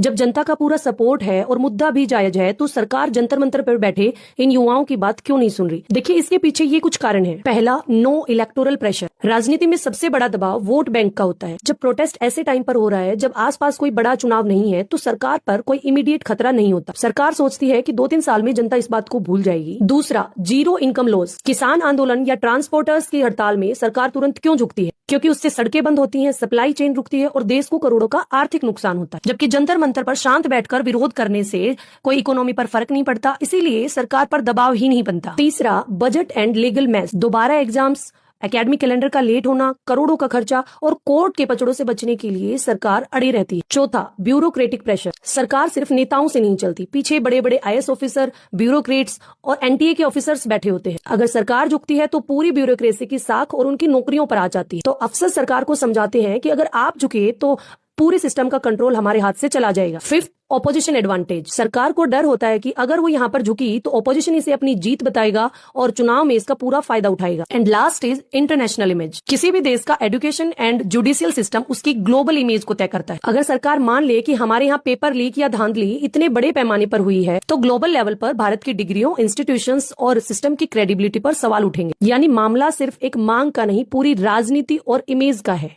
जब जनता का पूरा सपोर्ट है और मुद्दा भी जायज है तो सरकार जंतर मंतर पर बैठे इन युवाओं की बात क्यों नहीं सुन रही? देखिए, इसके पीछे ये कुछ कारण है। पहला, नो इलेक्टोरल प्रेशर। राजनीति में सबसे बड़ा दबाव वोट बैंक का होता है। जब प्रोटेस्ट ऐसे टाइम पर हो रहा है जब आसपास कोई बड़ा चुनाव नहीं है तो सरकार पर कोई इमीडिएट खतरा नहीं होता। सरकार सोचती है कि 2-3 साल में जनता इस बात को भूल जाएगी। दूसरा, जीरो इनकम लॉस। किसान आंदोलन या ट्रांसपोर्टर्स की हड़ताल में सरकार तुरंत क्यों झुकती है? क्योंकि उससे सड़कें बंद होती हैं, सप्लाई चेन रुकती है और देश को करोड़ों का आर्थिक नुकसान होता है। जबकि जंतर मंतर पर शांत बैठकर विरोध करने से कोई इकोनॉमी पर फर्क नहीं पड़ता, इसीलिए सरकार पर दबाव ही नहीं बनता। तीसरा, बजट एंड लीगल मैस। दोबारा एग्जाम्स, एकेडमिक कैलेंडर का लेट होना, करोड़ों का खर्चा और कोर्ट के पचड़ों से बचने के लिए सरकार अड़ी रहती है। चौथा, ब्यूरोक्रेटिक प्रेशर। सरकार सिर्फ नेताओं से नहीं चलती, पीछे बड़े बड़े आईएएस ऑफिसर, ब्यूरोक्रेट्स और एनटीए के ऑफिसर्स बैठे होते हैं। अगर सरकार झुकती है तो पूरी ब्यूरोक्रेसी की साख और उनकी नौकरियों पर आ जाती है। तो अफसर सरकार को समझाते हैं कि अगर आप झुके तो पूरे सिस्टम का कंट्रोल हमारे हाथ से चला जाएगा। Fifth, opposition advantage. सरकार को डर होता है कि अगर वो यहाँ पर झुकी तो ऑपोजिशन इसे अपनी जीत बताएगा और चुनाव में इसका पूरा फायदा उठाएगा। And last is international image. किसी भी देश का एजुकेशन एंड जुडिशियल सिस्टम उसकी ग्लोबल इमेज को तय करता है। अगर सरकार मान ले कि हमारे यहाँ पेपर लीक या धांधली इतने बड़े पैमाने पर हुई है तो ग्लोबल लेवल पर भारत की डिग्रियों, इंस्टीट्यूशंस और सिस्टम की क्रेडिबिलिटी पर सवाल उठेंगे। यानी मामला सिर्फ एक मांग का नहीं, पूरी राजनीति और इमेज का है।